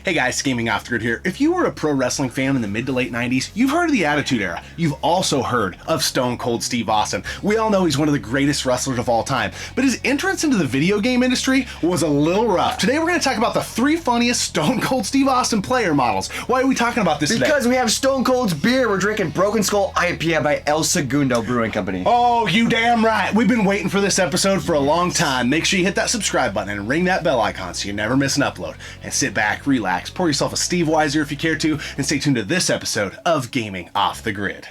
Hey guys, Gaming Off the Grid here. If you were a pro wrestling fan in the mid to late 90s, you've heard of the Attitude Era. You've also heard of Stone Cold Steve Austin. We all know he's one of the greatest wrestlers of all time, but his entrance into the video game industry was a little rough. Today we're going to talk about the 3 funniest Stone Cold Steve Austin player models. Why are we talking about this today? Because we have Stone Cold's beer. We're drinking Broken Skull IPA by El Segundo Brewing Company. Oh, you damn right. We've been waiting for this episode for a long time. Make sure you hit that subscribe button and ring that bell icon so you never miss an upload. And sit back, relax, pour yourself a Steve Weiser if you care to, and stay tuned to this episode of Gaming Off the Grid.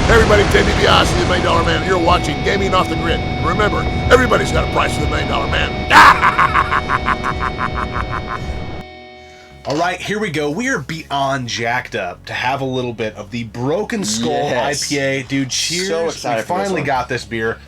Hey everybody, DiBiase, the $1 Million Man, and you're watching Gaming Off the Grid. Remember, everybody's got a price for the $1 Million Man. All right, here we go. We are beyond jacked up to have a little bit of the Broken Skull IPA. Dude, cheers. So excited we finally got this beer.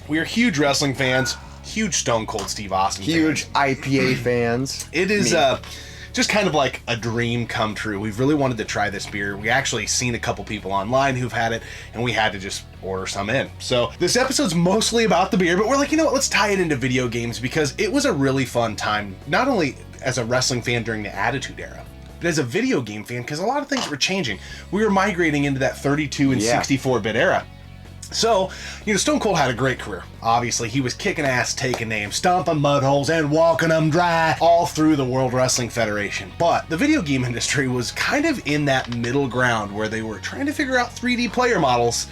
We are huge wrestling fans, huge Stone Cold Steve Austin Huge fans. IPA fans. It is just kind of like a dream come true. We've really wanted to try this beer. We actually seen a couple people online who've had it, and we had to just order some in. So this episode's mostly about the beer, but we're like, you know what, let's tie it into video games because it was a really fun time, not only as a wrestling fan during the Attitude Era, but as a video game fan, because a lot of things were changing. We were migrating into that 32 and 64-bit era. So, you know, Stone Cold had a great career. Obviously, he was kicking ass, taking names, stomping mud holes, and walking them dry all through the World Wrestling Federation. But the video game industry was kind of in that middle ground where they were trying to figure out 3D player models,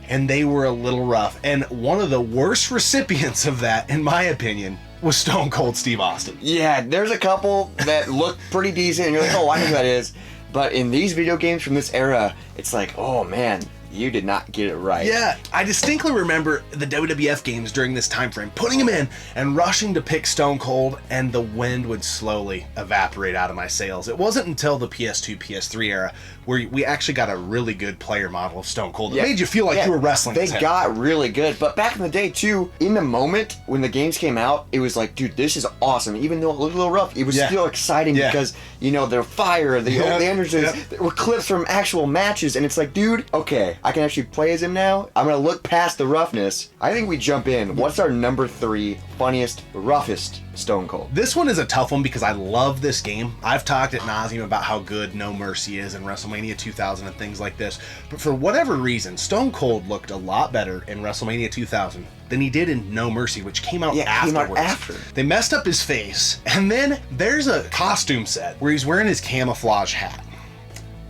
and they were a little rough. And one of the worst recipients of that, in my opinion, was Stone Cold Steve Austin. Yeah, there's a couple that look pretty decent, and you're like, oh, I know who that is. But in these video games from this era, it's like, oh man, you did not get it right. Yeah, I distinctly remember the WWF games during this time frame, putting them in and rushing to pick Stone Cold, and the wind would slowly evaporate out of my sails. It wasn't until the PS2, PS3 era where we actually got a really good player model of Stone Cold. It made you feel like you were wrestling. They got really good, but back in the day too, in the moment when the games came out, it was like, dude, this is awesome. Even though it looked a little rough, it was still exciting because, you know, the fire, the entrances, there were clips from actual matches, and it's like, dude, okay, I can actually play as him now. I'm gonna look past the roughness. I think we jump in. What's our number 3 funniest, roughest Stone Cold? This one is a tough one because I love this game. I've talked at nauseum about how good No Mercy is in Wrestlemania 2000 and things like this. But for whatever reason, Stone Cold looked a lot better in Wrestlemania 2000 than he did in No Mercy, which came out afterwards. They messed up his face. And then there's a costume set where he's wearing his camouflage hat.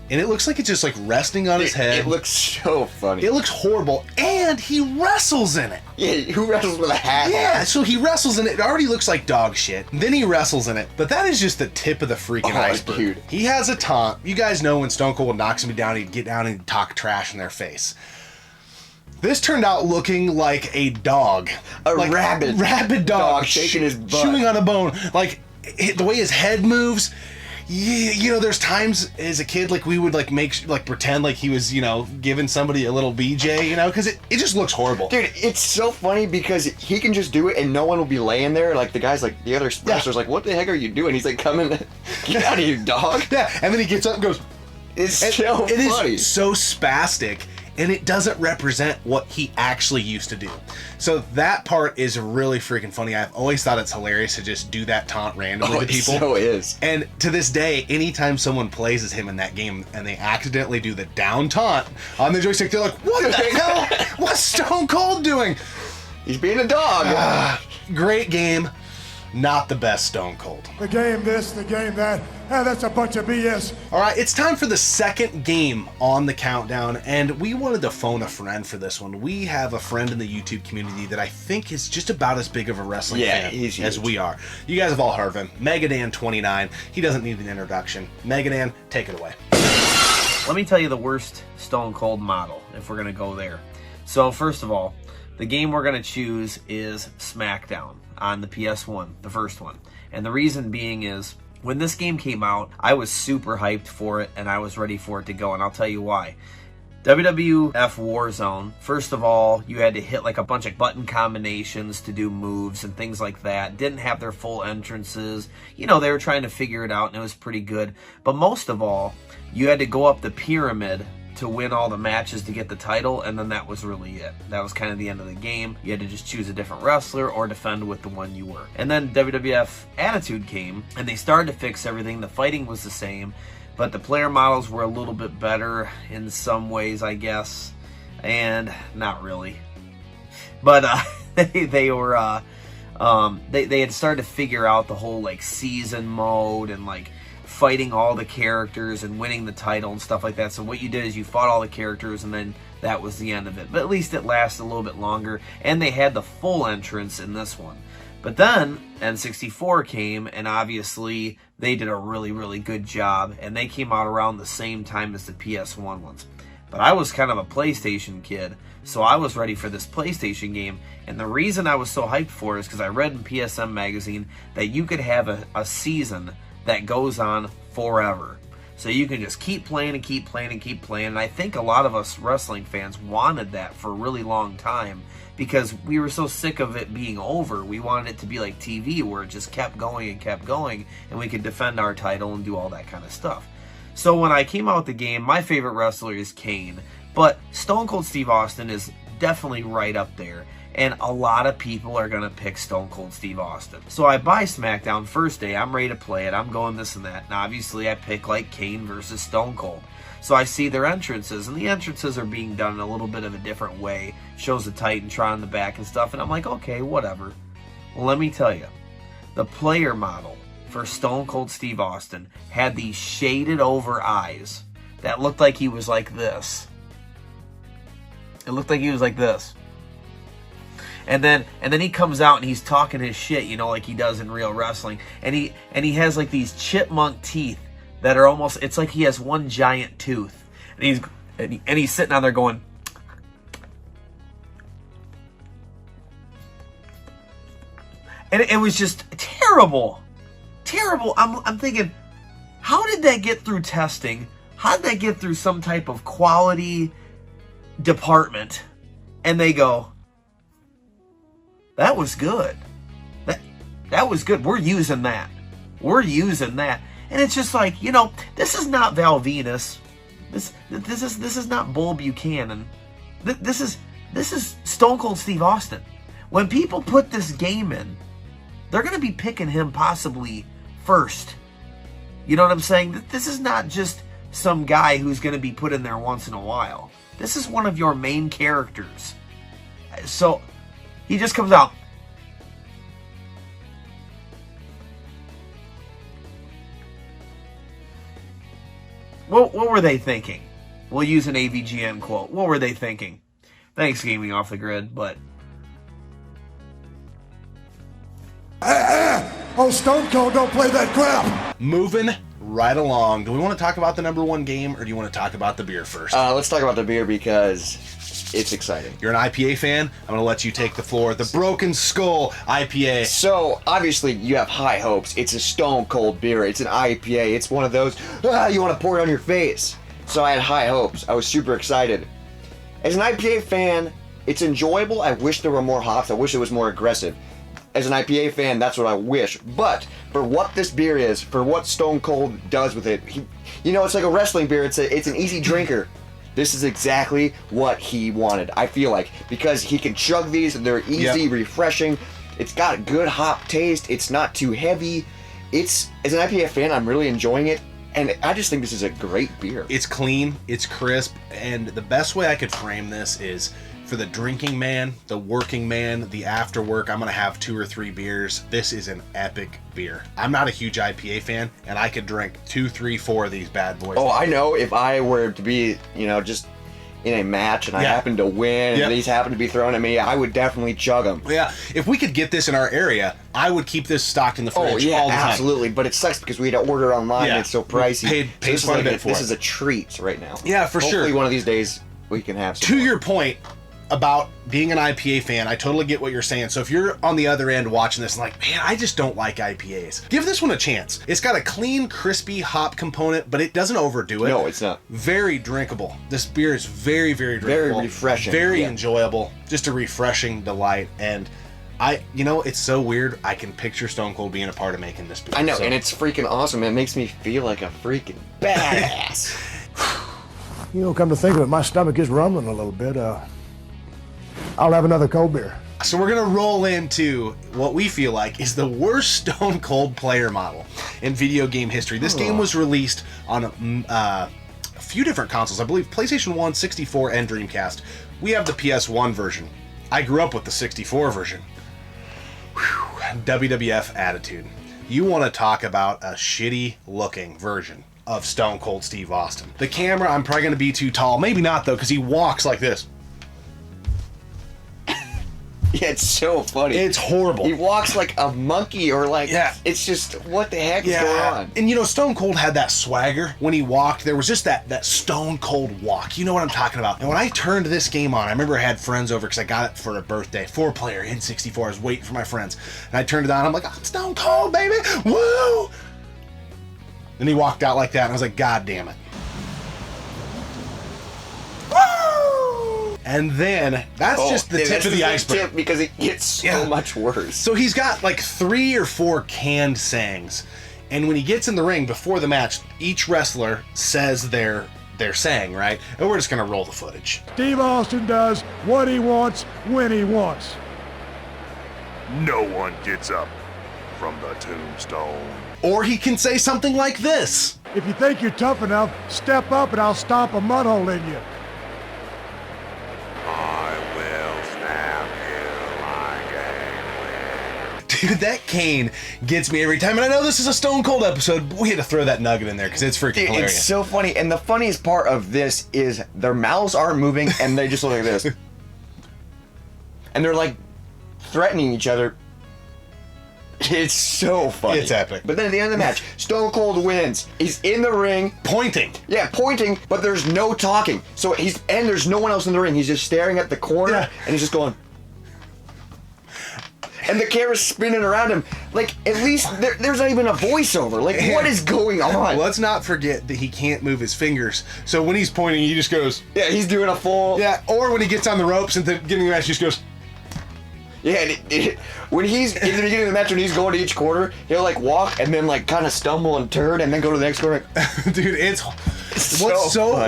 And it looks like it's just like resting on his head. It looks so funny. It looks horrible. And he wrestles in it. Yeah, who wrestles with a hat? Yeah, so he wrestles in it. It already looks like dog shit. Then he wrestles in it. But that is just the tip of the freaking iceberg. Dude. He has a taunt. You guys know when Stone Cold knocks me down, he'd get down and talk trash in their face. This turned out looking like a dog. Like rabid dog shaking his butt. Chewing on a bone. Like, the way his head moves. Yeah, you know, there's times as a kid, like, we would, like, pretend like he was, you know, giving somebody a little BJ, you know, because it just looks horrible. Dude, it's so funny because he can just do it and no one will be laying there. Like, the guy's like, the other wrestler's like, what the heck are you doing? He's like, come in, get out of here, dog. Yeah, and then he gets up and goes, It's so funny. It is so spastic, and it doesn't represent what he actually used to do. So that part is really freaking funny. I've always thought it's hilarious to just do that taunt randomly to people. It so is. And to this day, anytime someone plays as him in that game and they accidentally do the down taunt on the joystick, they're like, what the hell? What's Stone Cold doing? He's being a dog. Great game. Not the best Stone Cold. The game this, the game that. That's a bunch of BS. All right, it's time for the second game on the countdown, and we wanted to phone a friend for this one. We have a friend in the YouTube community that I think is just about as big of a wrestling fan as we are. You guys have all heard of him. Megadan29. He doesn't need an introduction. Megadan, take it away. Let me tell you the worst Stone Cold model, if we're going to go there. So, first of all, the game we're going to choose is SmackDown on the PS1, the first one. And the reason being is, when this game came out, I was super hyped for it, and I was ready for it to go, and I'll tell you why. WWF Warzone, first of all, you had to hit like a bunch of button combinations to do moves and things like that. Didn't have their full entrances. You know, they were trying to figure it out, and it was pretty good. But most of all, you had to go up the pyramid to win all the matches to get the title, and then that was really it. That was kind of the end of the game. You had to just choose a different wrestler or defend with the one you were. And then WWF Attitude came, and they started to fix everything. The fighting was the same, but the player models were a little bit better in some ways, I guess, and not really. But they were they had started to figure out the whole like season mode and like fighting all the characters and winning the title and stuff like that. So what you did is you fought all the characters, and then that was the end of it. But at least it lasted a little bit longer, and they had the full entrance in this one. But then N64 came, and obviously they did a really, really good job, and they came out around the same time as the PS1 ones. But I was kind of a PlayStation kid, so I was ready for this PlayStation game. And the reason I was so hyped for it is because I read in PSM magazine that you could have a season that goes on forever. So you can just keep playing and keep playing and keep playing. And I think a lot of us wrestling fans wanted that for a really long time because we were so sick of it being over. We wanted it to be like TV where it just kept going and we could defend our title and do all that kind of stuff. So when I came out with the game, my favorite wrestler is Kane, but Stone Cold Steve Austin is definitely right up there. And a lot of people are going to pick Stone Cold Steve Austin. So I buy SmackDown first day. I'm ready to play it. I'm going this and that. And obviously I pick like Kane versus Stone Cold. So I see their entrances. And the entrances are being done in a little bit of a different way. Shows the Titantron in the back and stuff. And I'm like, okay, whatever. Well, let me tell you. The player model for Stone Cold Steve Austin had these shaded over eyes that looked like he was like this. It looked like he was like this. And then he comes out and he's talking his shit, you know, like he does in real wrestling. And he has like these chipmunk teeth that are almost, it's like he has one giant tooth. And he's sitting on there going, and it was just terrible. Terrible. I'm thinking, how did that get through testing? How did that get through some type of quality department? And they go, that was good. That was good. We're using that. We're using that. And it's just like, you know, this is not Val Venus. This is not Bull Buchanan. This is Stone Cold Steve Austin. When people put this game in, they're going to be picking him possibly first. You know what I'm saying? This is not just some guy who's going to be put in there once in a while. This is one of your main characters. So he just comes out. What were they thinking? We'll use an AVGN quote. What were they thinking? Thanks, Gaming Off the Grid, but... Oh, Stone Cold, don't play that crap! Moving right along. Do we want to talk about the #1 game, or do you want to talk about the beer first? Let's talk about the beer because it's exciting. You're an IPA fan? I'm going to let you take the floor. The Broken Skull IPA. So, obviously, you have high hopes. It's a Stone Cold beer. It's an IPA. It's one of those, you want to pour it on your face. So I had high hopes. I was super excited. As an IPA fan, it's enjoyable. I wish there were more hops. I wish it was more aggressive. As an IPA fan, that's what I wish. But for what this beer is, for what Stone Cold does with it, it's like a wrestling beer. It's an easy drinker. This is exactly what he wanted, I feel like, because he can chug these. They're easy, refreshing. It's got a good hop taste. It's not too heavy. As an IPA fan, I'm really enjoying it. And I just think this is a great beer. It's clean, it's crisp, and the best way I could frame this is for the drinking man, the working man, the after work, I'm going to have 2 or 3 beers. This is an epic beer. I'm not a huge IPA fan, and I could drink 2, 3, 4 of these bad boys. Oh, I know if I were to be, just in a match and I happened to win and these happened to be thrown at me, I would definitely chug them. Yeah, if we could get this in our area, I would keep this stocked in the fridge all the time. Absolutely. But it sucks because we had to order online and it's so pricey. Paid quite a bit for it. This is a treat right now. Yeah, for sure. Hopefully one of these days we can have some To more. your point about being an IPA fan, I totally get what you're saying. So if you're on the other end watching this and like, man, I just don't like IPAs, give this one a chance. It's got a clean, crispy hop component, but it doesn't overdo it. No, it's not. Very drinkable. This beer is very, very drinkable. Very refreshing. Very enjoyable. Just a refreshing delight. And it's so weird. I can picture Stone Cold being a part of making this beer. I know, and it's freaking awesome. It makes me feel like a freaking badass. You know, come to think of it, my stomach is rumbling a little bit. I'll have another cold beer. So we're gonna roll into what we feel like is the worst Stone Cold player model in video game history. This game was released on a few different consoles. I believe PlayStation 1, 64, and Dreamcast. We have the PS1 version. I grew up with the 64 version. Whew. WWF attitude. You want to talk about a shitty looking version of Stone Cold Steve Austin. The camera, I'm probably going to be too tall. Maybe not though, because he walks like this. Yeah, it's so funny. It's horrible. He walks like a monkey or like, it's just, what the heck is going on? And you know, Stone Cold had that swagger when he walked. There was just that Stone Cold walk. You know what I'm talking about. And when I turned this game on, I remember I had friends over because I got it for a birthday. 4-player N64. I was waiting for my friends. And I turned it on. I'm like, oh, Stone Cold, baby. Woo! And he walked out like that. And I was like, God damn it. And then that's just the tip of the iceberg. Because it gets so much worse. So he's got like 3 or 4 canned sayings, and when he gets in the ring before the match, each wrestler says their saying, right? And we're just gonna roll the footage. Steve Austin does what he wants when he wants. No one gets up from the tombstone. Or he can say something like this. If you think you're tough enough, step up and I'll stomp a mud hole in you. Dude, that cane gets me every time. And I know this is a Stone Cold episode, but we had to throw that nugget in there because it's freaking hilarious. It's so funny. And the funniest part of this is their mouths aren't moving and they just look like this. And they're like threatening each other. It's so funny. It's epic. But then at the end of the match, Stone Cold wins. He's in the ring. Pointing. Yeah, pointing, but there's no talking. So there's no one else in the ring. He's just staring at the corner and he's just going. And the camera's spinning around him. Like, at least there's not even a voiceover. Like, what is going on? Let's not forget that he can't move his fingers. So when he's pointing, he just goes. Yeah, he's doing a full. Yeah, or when he gets on the ropes and getting the match, he just goes. Yeah, and when he's in the beginning of the match, when he's going to each corner, he'll like walk and then like kind of stumble and turn and then go to the next corner. Dude, it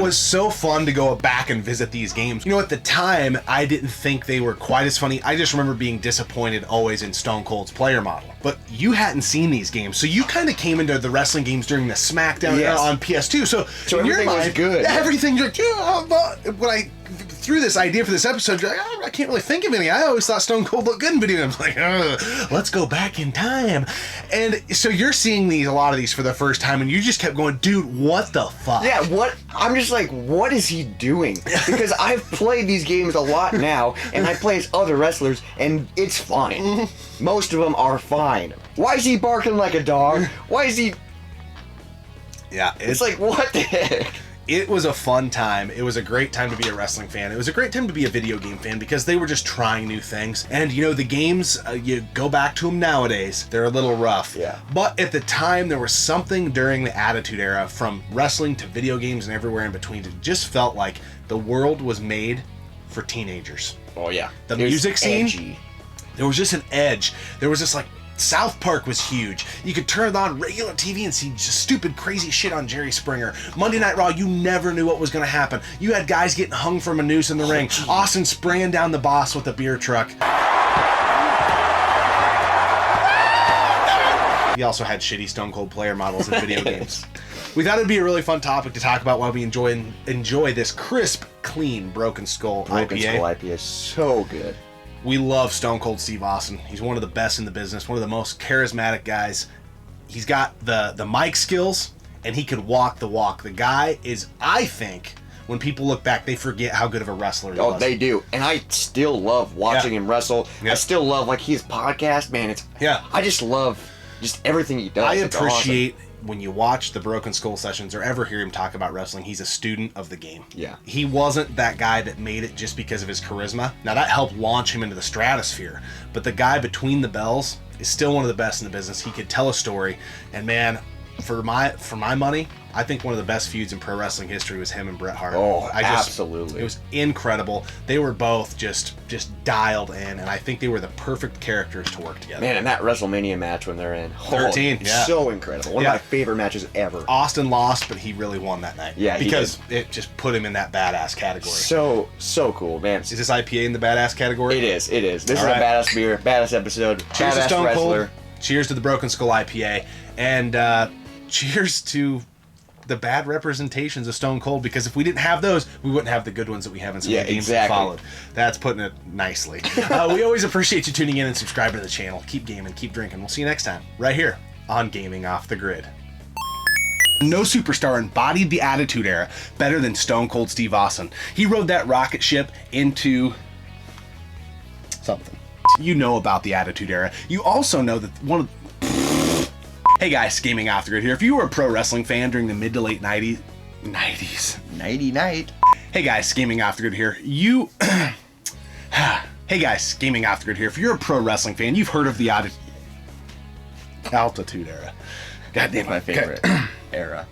was so fun to go back and visit these games. You know, at the time, I didn't think they were quite as funny. I just remember being disappointed always in Stone Cold's player model. But you hadn't seen these games, so you kind of came into the wrestling games during the SmackDown on PS2. So in everything your mind, was good. Everything, you're like, yeah, when I threw this idea for this episode, you're like, oh, I can't really think of any. I always thought Stone Cold looked good in video games. Like, let's go back in time. And so you're seeing a lot of these for the first time, and you just kept going, dude, what the fuck? Yeah, what? I'm just like, what is he doing? Because I've played these games a lot now, and I play as other wrestlers, and it's fine. Most of them are fine. Why is he barking like a dog? Why is he... Yeah, it's like, what the heck? It was a fun time. It was a great time to be a wrestling fan. It was a great time to be a video game fan because they were just trying new things. And, you know, the games, you go back to them nowadays, they're a little rough. Yeah. But at the time, there was something during the Attitude Era, from wrestling to video games and everywhere in between, it just felt like the world was made for teenagers. Oh, yeah. The music scene, edgy. There was just an edge. There was this, like, South Park was huge. You could turn on regular TV and see just stupid, crazy shit on Jerry Springer. Monday Night Raw, you never knew what was going to happen. You had guys getting hung from a noose in the ring. Geez. Austin spraying down the boss with a beer truck. He also had shitty Stone Cold player models in video games. We thought it'd be a really fun topic to talk about while we enjoy this crisp, clean Broken Skull IPA. Broken Skull IPA is so good. We love Stone Cold Steve Austin. He's one of the best in the business, one of the most charismatic guys. He's got the mic skills, and he could walk the walk. The guy is, I think, when people look back, they forget how good of a wrestler he was. Oh, they do. And I still love watching him wrestle. Yeah. I still love, like, his podcast, man. I just love just everything he does. I appreciate when you watch the Broken Skull sessions or ever hear him talk about wrestling, he's a student of the game. Yeah. He wasn't that guy that made it just because of his charisma. Now, that helped launch him into the stratosphere. But the guy between the bells is still one of the best in the business. He could tell a story. And, man, for my money, I think one of the best feuds in pro wrestling history was him and Bret Hart. Oh, absolutely. It was incredible. They were both just dialed in, and I think they were the perfect characters to work together. Man, and that WrestleMania match when they're in 13, yeah. So incredible. One of my favorite matches ever. Austin lost, but he really won that night. Yeah, because it just put him in that badass category. So cool, man. Is this IPA in the badass category? It is. This is a badass beer, badass episode, Cheers badass to Stone wrestler. Cold. Cheers to the Broken Skull IPA, and cheers to the bad representations of Stone Cold, because if we didn't have those, we wouldn't have the good ones that we have in some of the games that followed. That's putting it nicely. We always appreciate you tuning in and subscribing to the channel. Keep gaming, keep drinking. We'll see you next time, right here on Gaming Off the Grid. No superstar embodied the Attitude Era better than Stone Cold Steve Austin. He rode that rocket ship into something. You know about the Attitude Era. You also know that one of... Hey guys, Gaming Off the Grid here. If you were a pro wrestling fan during the mid to late 90s... Nighty night. Hey guys, Gaming Off the Grid here. Hey guys, Gaming Off the Grid here. If you're a pro wrestling fan, you've heard of the Altitude Era. God damn it. My favorite era.